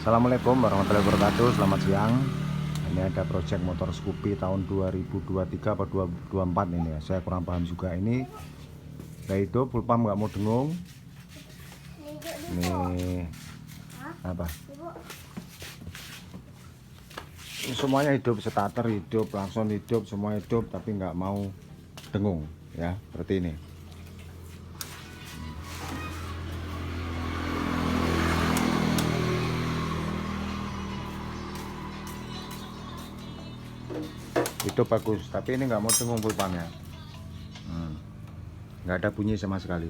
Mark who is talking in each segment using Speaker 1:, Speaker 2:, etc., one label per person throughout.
Speaker 1: Assalamualaikum warahmatullahi wabarakatuh. Selamat siang. Ini ada project motor Scoopy tahun 2023 atau 2024 ini ya. Saya kurang paham juga ini. Nggak hidup, full pump nggak mau dengung. Ini apa? Ini semuanya hidup, starter hidup, klakson hidup, semua hidup, tapi nggak mau dengung ya, seperti ini. Hidup bagus, tapi ini nggak mau dengung full pumpnya. Nggak ada bunyi sama sekali.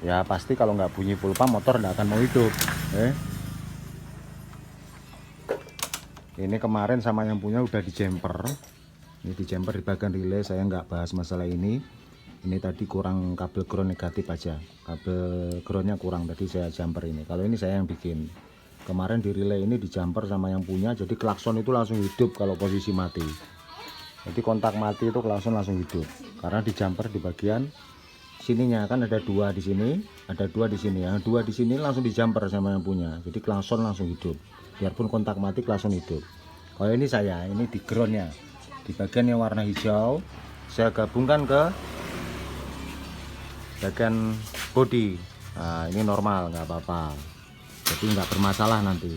Speaker 1: Ya pasti kalau nggak bunyi full pump motor nggak akan mau hidup. Ini kemarin sama yang punya udah di jumper. Ini di jumper di bagian relay. Saya nggak bahas masalah ini. Ini tadi kurang kabel ground negatif aja. Kabel groundnya kurang, tadi saya jumper ini. Kalau ini saya yang bikin. Kemarin di relay ini di jumper sama yang punya, jadi klakson itu langsung hidup kalau posisi mati. Jadi kontak mati itu klakson langsung hidup. Karena di jumper di bagian sininya kan ada dua di sini, ada dua di sini. Yang dua di sini langsung di jumper sama yang punya. Jadi klakson langsung hidup. Biarpun kontak mati klakson hidup. Kalau ini saya, ini di groundnya, di bagian yang warna hijau, saya gabungkan ke bagian body. Nah, ini normal, nggak apa-apa. Jadi nggak bermasalah nanti.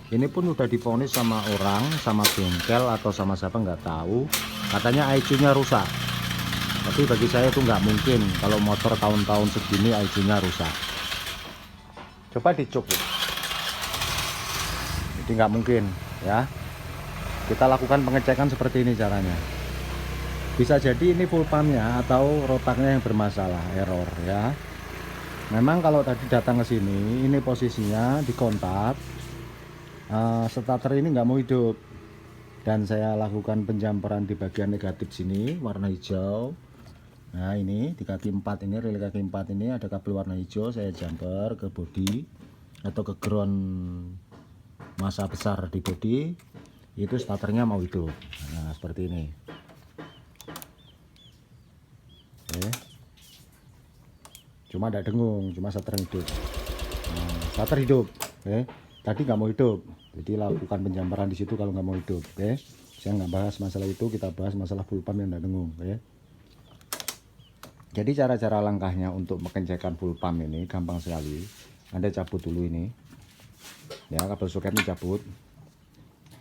Speaker 1: Ini pun udah divonis sama orang, sama bengkel atau sama siapa nggak tahu. Katanya IQ-nya rusak. Tapi bagi saya itu nggak mungkin kalau motor tahun-tahun segini IQ-nya rusak. Coba dicuk. Jadi nggak mungkin ya. Kita lakukan pengecekan seperti ini caranya. Bisa jadi ini full pumpnya atau rotaknya yang bermasalah, error ya. Memang kalau tadi datang ke sini, ini posisinya di kontak, starter ini nggak mau hidup, dan saya lakukan penjamperan di bagian negatif sini warna hijau. Nah ini di kaki 4 ini, relay kaki 4 ini ada kabel warna hijau, saya jumper ke bodi atau ke ground massa besar di bodi, itu starternya mau hidup. Nah seperti ini. Oke. Cuma ada dengung, cuma starter hidup. Nah, starter hidup, tadi nggak mau hidup, jadi lakukan penjamperan di situ kalau nggak mau hidup. Saya nggak bahas masalah itu, kita bahas masalah full pump yang nggak dengung. Jadi cara-cara langkahnya untuk mengecekan full pump ini gampang sekali. Anda cabut dulu ini, ya kabel soketnya cabut.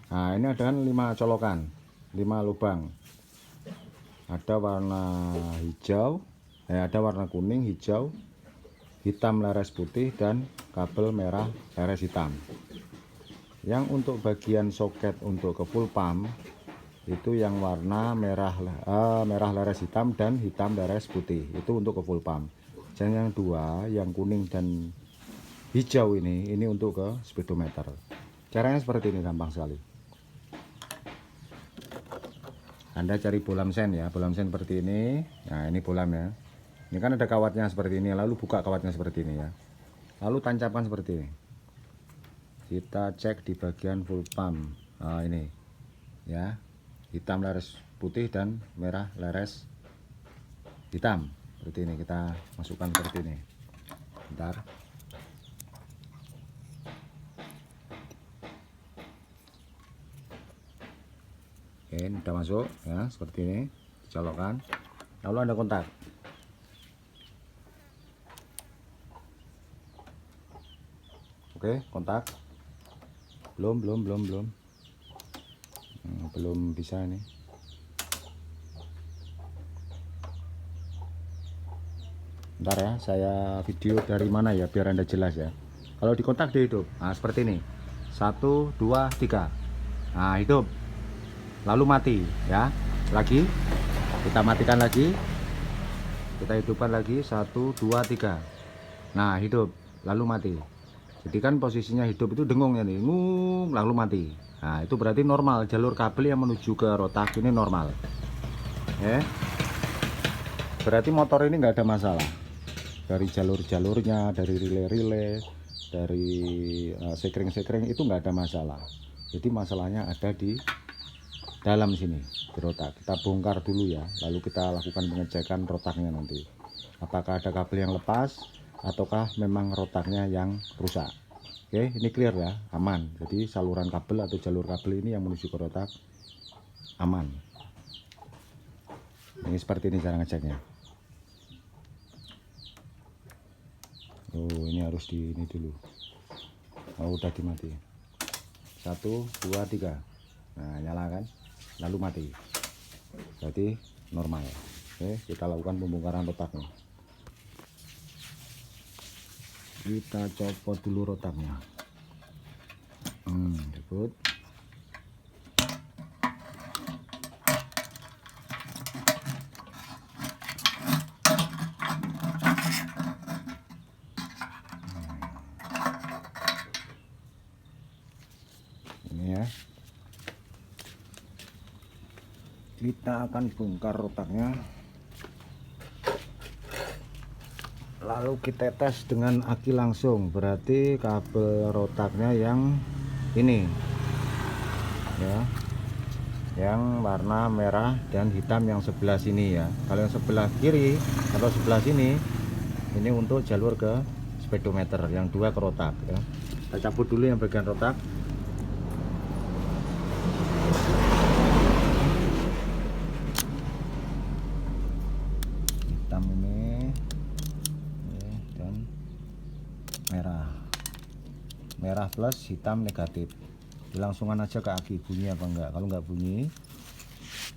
Speaker 1: Nah ini ada kan 5 colokan, 5 lubang. Ada warna hijau, ada warna kuning, hijau, hitam leres putih, dan kabel merah leres hitam. Yang untuk bagian soket untuk ke full pump itu yang warna merah leres hitam dan hitam leres putih, itu untuk ke full pump. Dan yang dua, yang kuning dan hijau ini untuk ke speedometer. Caranya seperti ini, gampang sekali. Anda cari bolam sen ya, bolam sen seperti ini. Nah ini bolam ya. Ini kan ada kawatnya seperti ini, lalu buka kawatnya seperti ini ya. Lalu tancapkan seperti ini. Kita cek di bagian full pump. Nah ini ya, hitam leres putih dan merah leres hitam. Seperti ini, kita masukkan seperti ini. Bentar. Oke, ini udah masuk ya, seperti ini. Colokkan. Lalu Anda kontak. Oke, kontak. Belum bisa ini. Bentar ya, saya video dari mana ya biar Anda jelas ya. Kalau dikontak dia hidup. Nah seperti ini. 1, 2, 3. Nah hidup. Lalu mati ya. Lagi kita matikan lagi. Kita hidupkan lagi. 1, 2, 3. Nah hidup. Lalu mati. Jadi kan posisinya hidup itu dengung ya nih, ngung, lalu mati. Nah itu berarti normal, jalur kabel yang menuju ke rotak ini normal. Berarti motor ini nggak ada masalah. Dari jalur-jalurnya, dari relay-relay, dari sekring-sekring itu nggak ada masalah. Jadi masalahnya ada di dalam sini, di rotak. Kita bongkar dulu ya, lalu kita lakukan pengecekan rotaknya nanti. Apakah ada kabel yang lepas ataukah memang rotaknya yang rusak. Oke, ini clear ya, aman. Jadi saluran kabel atau jalur kabel ini yang menuju ke rotak aman. Ini seperti ini cara ngeceknya. Oh, ini harus di ini dulu. Oh, udah dimati. 1, 2, 3. Nah, nyala kan? Lalu mati. Berarti normal. Oke, kita lakukan pembongkaran rotaknya. Kita copot dulu rotaknya. Copot. Ini ya. Kita akan bongkar rotaknya. Lalu kita tes dengan aki langsung, berarti kabel rotaknya yang ini ya, yang warna merah dan hitam yang sebelah sini ya. Kalau yang sebelah kiri atau sebelah sini ini untuk jalur ke speedometer, yang 2 ke rotak ya. Kita cabut dulu yang bagian rotak. Hitam ini dan merah plus, hitam negatif. Dilangsungkan aja ke aki, bunyi apa enggak. Kalau enggak bunyi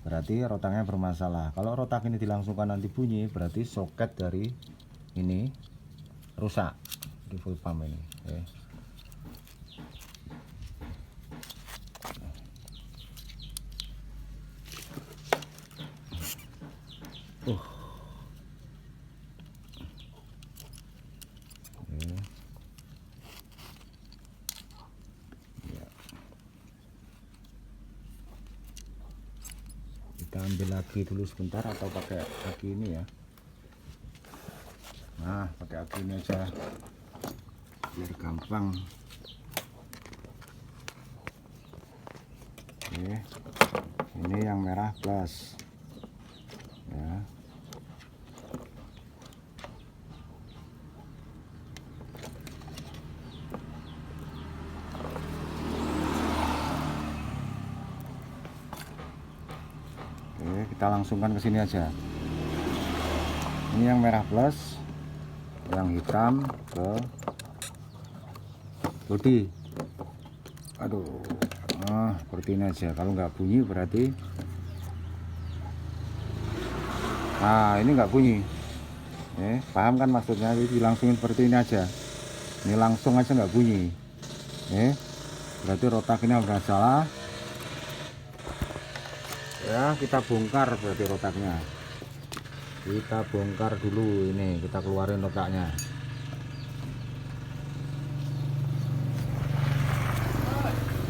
Speaker 1: berarti rotaknya bermasalah. Kalau rotak ini dilangsungkan nanti bunyi, berarti soket dari ini rusak di full pump ini. Oke. Kita ambil lagi dulu sebentar atau pakai aki ini ya. Nah, pakai aki ini aja biar gampang. Oke, ini yang merah plus ya. Oke, kita langsungkan ke sini aja. Ini yang merah plus, yang hitam ke bodi. Aduh, seperti ini aja. Kalau nggak bunyi berarti, nah ini nggak bunyi. Paham kan maksudnya? Jadi langsungin seperti ini aja. Ini langsung aja nggak bunyi. Berarti rotak ini bermasalah. Ya, kita bongkar berarti rotaknya. Kita bongkar dulu ini, kita keluarin rotaknya.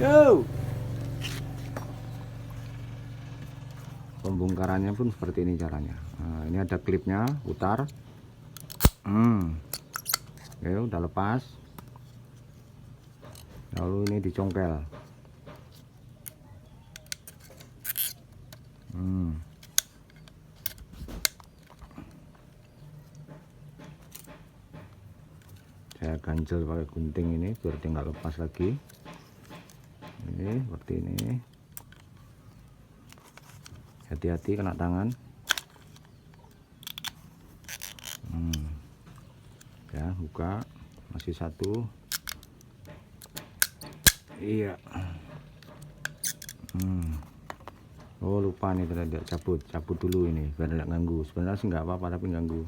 Speaker 1: Yo. Pembongkarannya pun seperti ini caranya. Nah, ini ada klipnya, putar. Oke, udah lepas. Lalu ini dicongkel. Saya ganjel pakai gunting ini biar dia nggak lepas lagi. Ini seperti ini. Hati-hati kena tangan. Ya, buka. Masih satu. Iya. Oh, lupa nih tadi cabut dulu ini biar tidak ganggu. Sebenarnya sih nggak apa-apa tapi ganggu.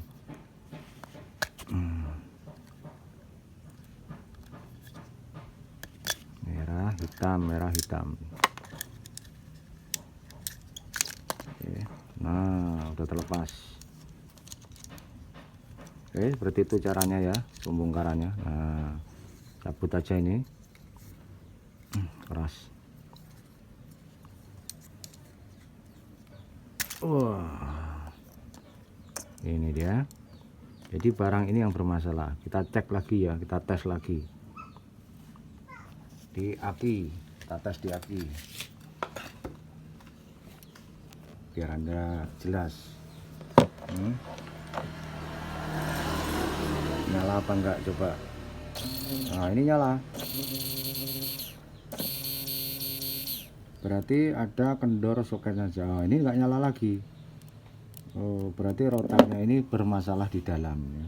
Speaker 1: Merah hitam. Oke. Nah, udah terlepas. Oke, seperti itu caranya ya pembongkarannya. Nah, cabut aja ini. Keras. Wah, ini dia. Jadi barang ini yang bermasalah. Kita cek lagi ya, kita tes lagi di aki. Kita tes di aki biar Anda jelas. Nyala apa enggak coba. Nah, ini nyala. Berarti ada kendor soketnya aja. Oh, ini nggak nyala lagi. Oh, berarti rotaknya ini bermasalah di dalam ya.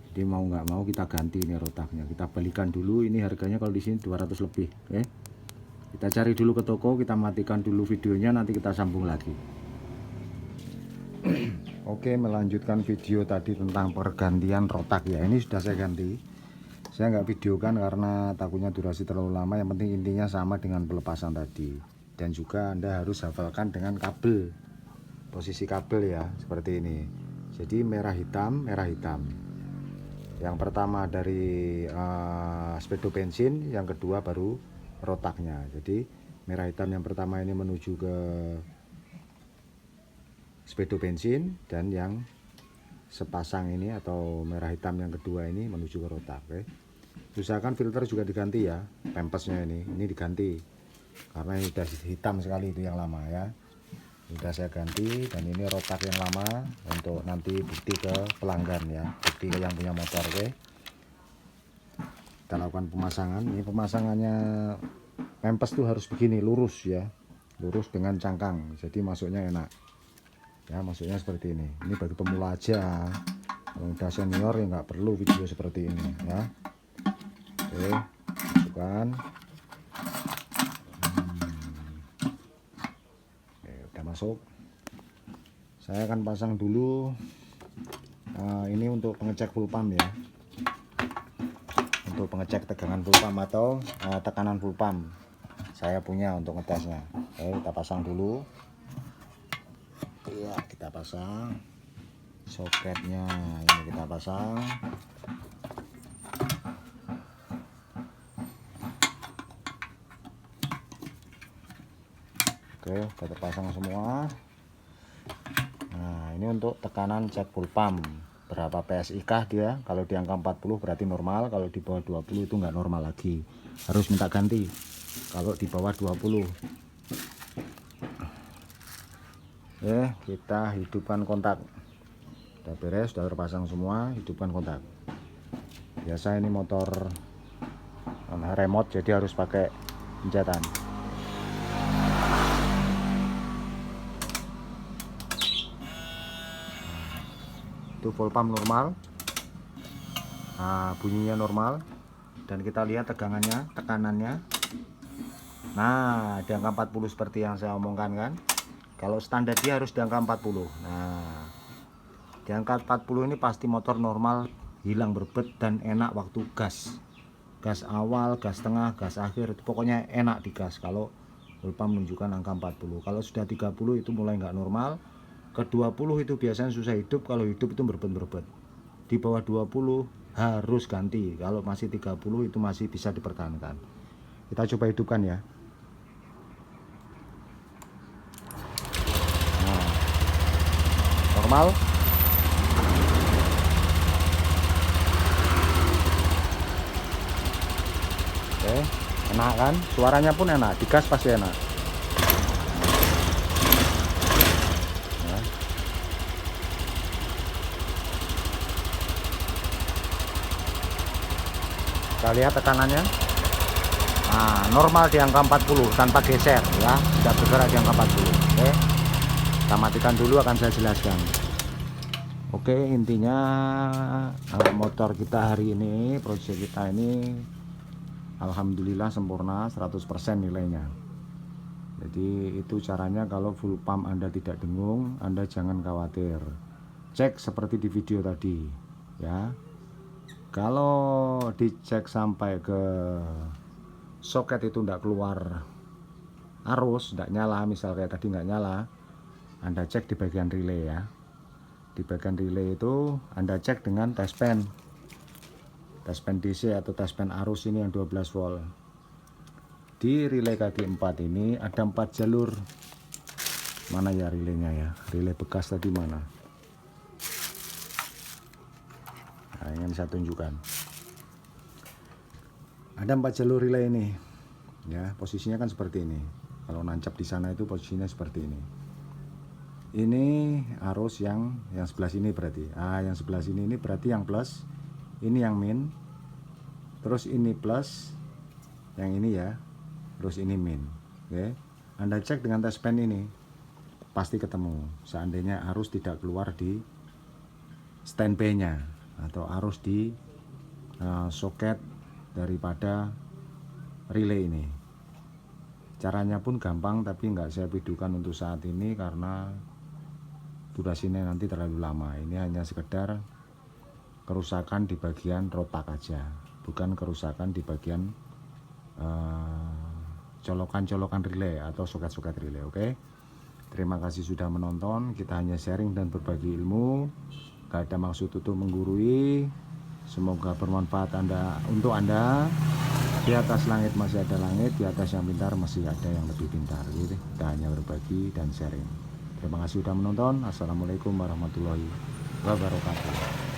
Speaker 1: Jadi mau nggak mau kita ganti ini rotaknya. Kita balikan dulu. Ini harganya kalau di sini 200 lebih. Oke. Kita cari dulu ke toko. Kita matikan dulu videonya. Nanti kita sambung lagi. Oke, melanjutkan video tadi tentang pergantian rotak ya. Ini sudah saya ganti. Saya nggak videokan karena takutnya durasi terlalu lama. Yang penting intinya sama dengan pelepasan tadi. Dan juga Anda harus hafalkan dengan kabel, posisi kabel ya, seperti ini. Jadi merah hitam, merah hitam. Yang pertama dari speedo bensin, yang kedua baru rotaknya. Jadi merah hitam yang pertama ini menuju ke speedo bensin, dan yang sepasang ini atau merah hitam yang kedua ini menuju ke rotak. Oke. Usahakan filter juga diganti ya, pempesnya ini diganti karena ini sudah hitam sekali itu yang lama ya. Sudah saya ganti, dan ini rotak yang lama untuk nanti bukti ke pelanggan ya, bukti ke yang punya motor. Oke. Kita lakukan pemasangan. Ini pemasangannya pempes tuh harus begini, lurus ya, lurus dengan cangkang, jadi masuknya enak ya, masuknya seperti ini. Ini bagi pemula aja, kalau udah senior ya nggak perlu video seperti ini ya. Oke, masukkan. Oke, udah masuk. Saya akan pasang dulu ini untuk pengecek full pump ya, untuk pengecek tegangan full pump atau tekanan full pump. Saya punya untuk ngetesnya. Oke, kita pasang dulu. Iya, kita pasang soketnya, ini kita pasang. Oke, sudah terpasang semua. Nah, ini untuk tekanan cek full pump. Berapa PSI kah dia? Kalau di angka 40 berarti normal, kalau di bawah 20 itu nggak normal lagi. Harus minta ganti kalau di bawah 20. Kita hidupkan kontak. Sudah beres, sudah terpasang semua, hidupkan kontak. Biasa ini motor remote, jadi harus pakai pencet. Itu full pump normal. Nah, bunyinya normal, dan kita lihat tegangannya, tekanannya. Nah, di angka 40 seperti yang saya omongkan kan. Kalau standar dia harus di angka 40. Nah, di angka 40 ini pasti motor normal, hilang berbet dan enak waktu gas. Gas awal, gas tengah, gas akhir, itu pokoknya enak di gas kalau full pump menunjukkan angka 40. Kalau sudah 30 itu mulai nggak normal. Ke 20 itu biasanya susah hidup, kalau hidup itu berbet-berbet. Di bawah 20 harus ganti. Kalau masih 30 itu masih bisa dipertahankan. Kita coba hidupkan ya. Nah, normal. Oke, enak kan? Suaranya pun enak, di gas pasti enak. Kita lihat tekanannya. Nah, normal di angka 40 tanpa geser ya, tidak bergerak di angka 40. Oke, kita matikan dulu, akan saya jelaskan. Oke, intinya motor kita hari ini, proyek kita ini alhamdulillah sempurna 100% nilainya. Jadi itu caranya kalau full pump Anda tidak dengung, Anda jangan khawatir. Cek seperti di video tadi ya. Kalau dicek sampai ke soket itu tidak keluar arus, tidak nyala, misal kayak tadi nggak nyala, Anda cek di bagian relay ya. Di bagian relay itu Anda cek dengan test pen DC atau test pen arus ini yang 12 volt. Di relay kaki 4 ini ada 4 jalur. Mana ya relaynya ya? Relay bekas tadi mana? Nah, ingin saya tunjukkan. Ada 4 jalur relay ini. Ya, posisinya kan seperti ini. Kalau nancap di sana itu posisinya seperti ini. Ini arus yang sebelah sini berarti. Yang sebelah sini ini berarti yang plus. Ini yang min. Terus ini plus, yang ini ya, terus ini min. Oke, Anda cek dengan tes pen ini pasti ketemu. Seandainya arus tidak keluar di standby nya atau arus di soket daripada relay ini. Caranya pun gampang, tapi nggak saya videokan untuk saat ini karena durasinya nanti terlalu lama. Ini hanya sekedar kerusakan di bagian rotak aja, bukan kerusakan di bagian colokan-colokan relay atau soket-soket relay. Oke, terima kasih sudah menonton. Kita hanya sharing dan berbagi ilmu, gak ada maksud untuk menggurui. Semoga bermanfaat untuk Anda. Di atas langit masih ada langit, di atas yang pintar masih ada yang lebih pintar. Gitu. Kita hanya berbagi dan sharing. Terima kasih sudah menonton. Assalamualaikum warahmatullahi wabarakatuh.